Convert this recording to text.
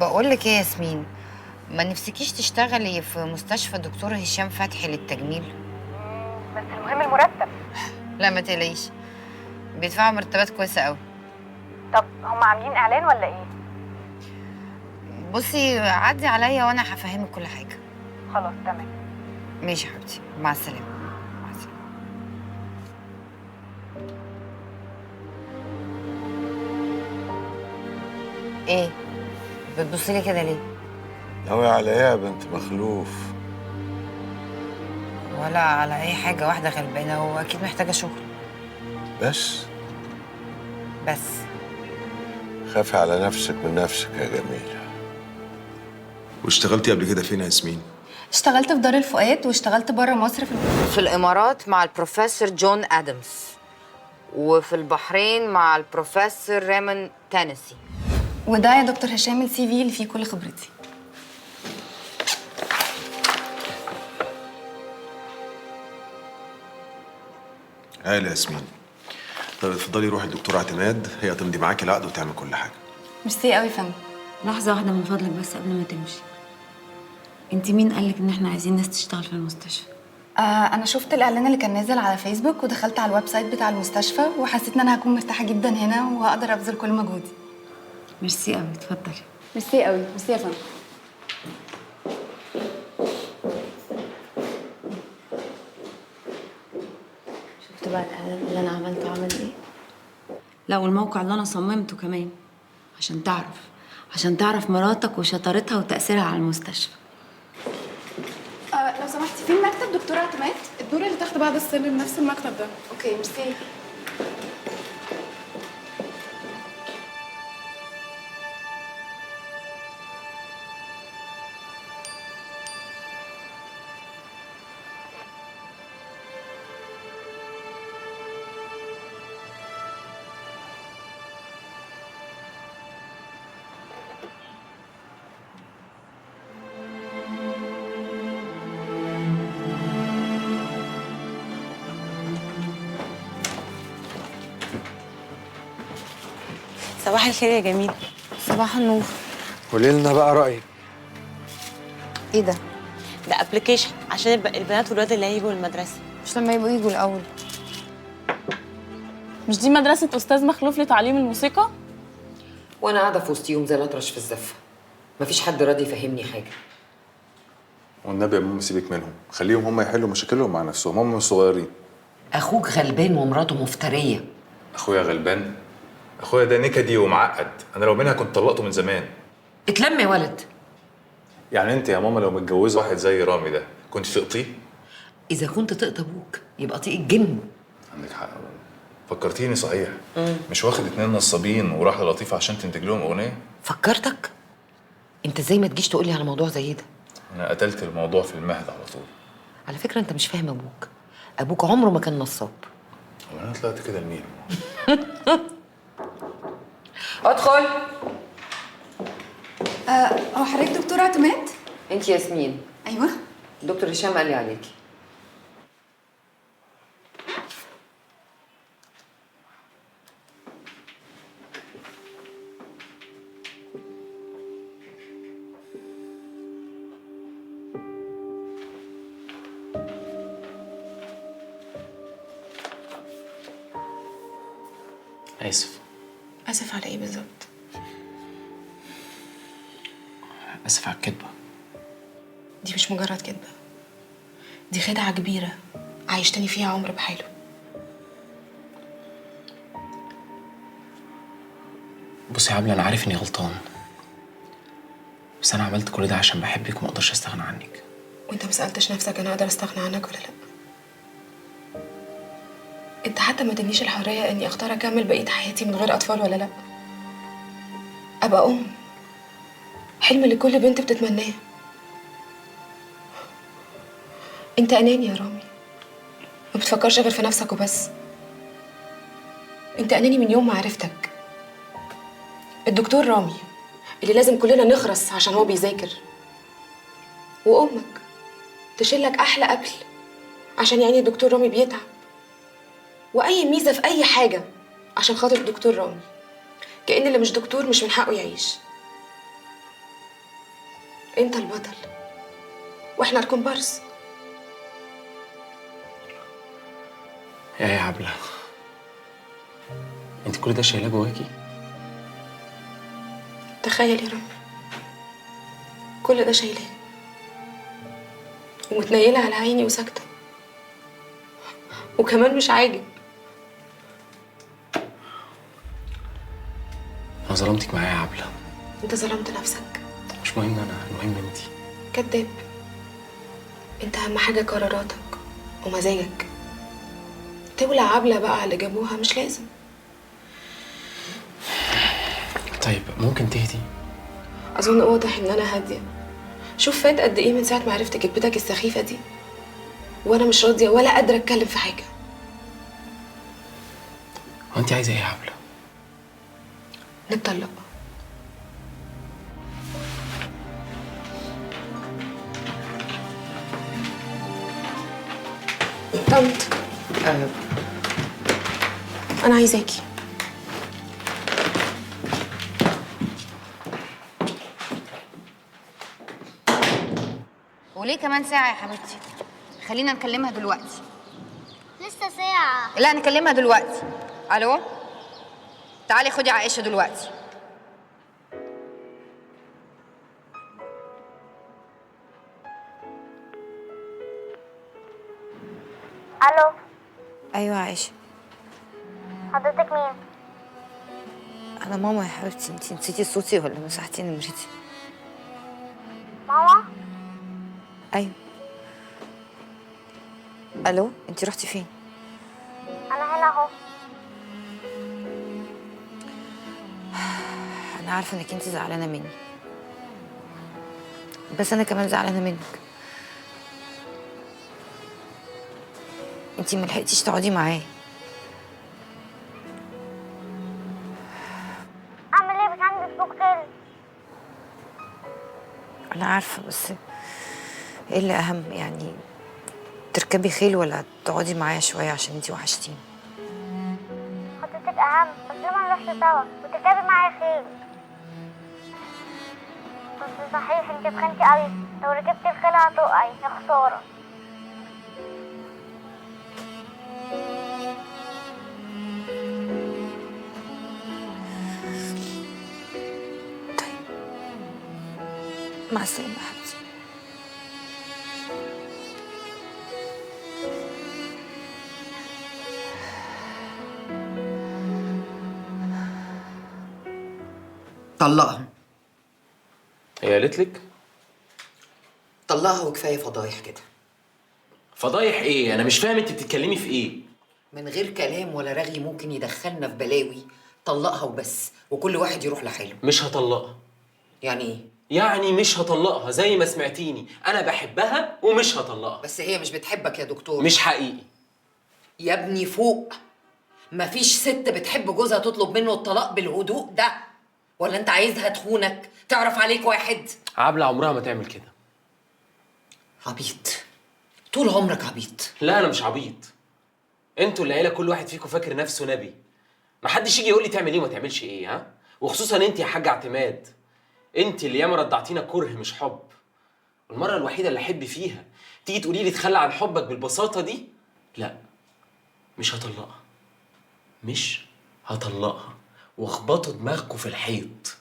بقول لك ايه يا ياسمين، ما نفسكيش تشتغلي في مستشفى دكتور هشام فتحي للتجميل؟ بس المهم المرتب. لا ما تقلقيش، بيدفعوا مرتبات كويسه قوي. طب هم عاملين اعلان ولا ايه؟ بصي عدي عليا وانا هفهمك كل حاجه. خلاص تمام. ماشي يا حبيبتي، مع السلامه. مع السلامه. ايه بتبصي لي كده ليه؟ ناوي على ايه يا بنت مخلوف؟ ولا على اي حاجه، واحده غلبانه واكيد محتاجه شغل. بس بس خافي على نفسك من نفسك يا جميلة. واشتغلتي قبل كده فين يا ياسمين؟ اشتغلت في دار الفؤاد واشتغلت بره مصر في الامارات مع البروفيسور جون ادمز، وفي البحرين مع البروفيسور ريمون تانيسي. وده يا دكتور هشام السي في اللي فيه كل خبرتي. عالي يا ياسمين. طب اتفضلي روحي للدكتور اعتماد، هي هتمضي معاكي العقد وتعمل كل حاجه. ميرسي قوي يا فندم. لحظة واحدة من فضلك بس قبل ما تمشي. انت مين قالك ان احنا عايزين ناس تشتغل في المستشفى؟ انا شفت الاعلان اللي كان نازل على فيسبوك ودخلت على الويب سايت بتاع المستشفى وحسيت ان انا هكون مرتاحه جدا هنا وهقدر ابذل كل مجهودي. ميرسي قوي، اتفضلي. ميرسي قوي. ميرسي يا فندم. شفت بقى الاعلان اللي انا عملته عمل ايه؟ لا والموقع اللي انا صممته كمان، عشان تعرف مراتك وشطارتها وتأثيرها على المستشفى. لو سمحتي فين مكتب دكتور اعتماد؟ الدور اللي تحت بعد السلم نفس المكتب ده. اوكي ميرسي. صباح الخير يا جميل. صباح النور. قولي لنا بقى رأيك. ايه ده؟ ده ابلكيشن عشان البنات والولاد اللي هيجوا المدرسه. مش لما يبقوا يجوا الاول؟ مش دي مدرسة أستاذ مخلوف لتعليم الموسيقى؟ وانا قاعده في وسطيهم زي الاطرش في الزفه، مفيش حد راضي يفهمني حاجه. والنبي يا ماما سيبك منهم، خليهم هم يحلوا مشاكلهم مع نفسهم، هم مش صغيرين. اخوك غلبان ومراته مفتريه. اخويا غلبان؟ اخويا ده نكدي ومعقد، انا لو منها كنت طلقته من زمان. اتلم يا ولد. يعني انت يا ماما لو متجوزه واحد زي رامي ده كنت تقطيه؟ اذا كنت تقطى ابوك يبقى طيق الجن. عندك حق. فكرتيني صحيح. مش واخد 2 نصابين وراح للطيفه عشان تنتج لهم اغنيه؟ فكرتك؟ انت ازاي ما تجيش تقولي على موضوع زي ده؟ انا قتلت الموضوع في المهد على طول. على فكره انت مش فاهم ابوك. ابوك عمره ما كان نصاب. هو انا طلعت كده لمين؟ ادخل. هو حضرتك دكتور اعتماد؟ انت ياسمين. ايوه. دكتور هشام قال لي عليكي. آسف. آسف على إيه بالظبط؟ آسف على الكدبة. دي مش مجرد كدبة، دي خدعة كبيرة عايشتني فيها عمر بحاله. بصي يا عبلة، أنا عارف إني غلطان، بس أنا عملت كل ده عشان بحبك وما أقدرش أستغنى عنك. وأنت مسألتش نفسك أنا أقدر أستغنى عنك ولا لأ؟ أنت حتى ما ادانيش الحرية إني أختار أكمل بقية حياتي من غير أطفال ولا لأ؟ أبقى أم، حلم اللي كل بنت بتتمناه. أنت أناني يا رامي، ما بتفكرش غير في نفسك وبس. أنت أناني من يوم ما عرفتك. الدكتور رامي اللي لازم كلنا نخرس عشان هو بيذاكر، وأمك تشيلك أحلى أكل عشان يعني الدكتور رامي بيتعب، وأي ميزة في أي حاجة عشان خاطر الدكتور رامي. كأن اللي مش دكتور مش من حقه يعيش. انت البطل واحنا الكومبارس. يا عبلة، انت كل ده شايلاه جواكي؟ تخيل يا رب، كل ده شايلاه ومتنيلة على عيني وساكتة، وكمان مش عاجب. انا ظلمتك معايا يا عبلة. انت ظلمت نفسك. مش مهم انا، المهم انت. كداب. انت اهم حاجة قراراتك ومزاجك. تولع عبلة بقى على اللي جابوها مش لازم. طيب ممكن تهدي؟ اظن واضح ان انا هادية. شوف فات قد ايه من ساعة ما عرفت كدبتك السخيفة دي، وانا مش راضية ولا قادرة اتكلم في حاجة. هو انت عايزة ايه يا عبلة؟ نتطلق. طنط، انا عايزاكي. وليه كمان ساعة يا حبيبتي؟ خلينا نكلمها دلوقتي. لسه ساعة. لا نكلمها دلوقتي. الو، تعالي خدي عائشة دلوقتي. الو. ايوه عائشة. حضرتك مين؟ انا ماما يا حبيبتي. انتي نسيتي صوتي ولا مسحتي نمرتي؟ ماما؟ ايوه. الو، انتي رحتي فين؟ انا هنا اهو. انا عارفه انك انتي زعلانه مني، بس انا كمان زعلانه منك. انتي ملحقتيش تقعدي معايا. اعمل ايه؟ مش عندي سلوك تاني. انا عارفه، بس ايه اللي اهم؟ يعني تركبي خيل ولا تقعدي معايا شويه عشان انتي وحشتيني؟ حضرتك اهم، بس ليه ما نروحش سوا وتركبي معايا خيل؟ بس صحيح انت اتخنتي قوي، لو ركبتي الخيل هتقعي، يا خساره. مع السلامه يا حبيبتي. طلقها. هي قالت لك؟ طلقها وكفايه فضايح كده. فضايح ايه؟ انا مش فاهم انت بتتكلمي في ايه. من غير كلام ولا رغي ممكن يدخلنا في بلاوي. طلقها وبس، وكل واحد يروح لحاله. مش هطلقها. يعني ايه؟ يعني مش هطلقها زي ما سمعتيني، انا بحبها ومش هطلقها. بس هي مش بتحبك يا دكتور. مش حقيقي يا ابني فوق. مفيش ست بتحب جوزها تطلب منه الطلاق بالهدوء ده. ولا انت عايزها تخونك تعرف عليك واحد؟ عبلة عمرها ما تعمل كده. عبيط. طول عمرك عبيط. لا انا مش عبيط. انتوا العيله كل واحد فيكم فاكر نفسه نبي. ما حدش يجي يقول لي تعمل ايه وما تعملش ايه، ها؟ وخصوصا انت يا حاجه اعتماد. انت اللي ياما رضعتينا كره مش حب. المره الوحيده اللي احب فيها تيجي تقولي لي اتخلى عن حبك بالبساطه دي؟ لا، مش هطلقها. مش هطلقها. واخبطوا دماغكم في الحيط.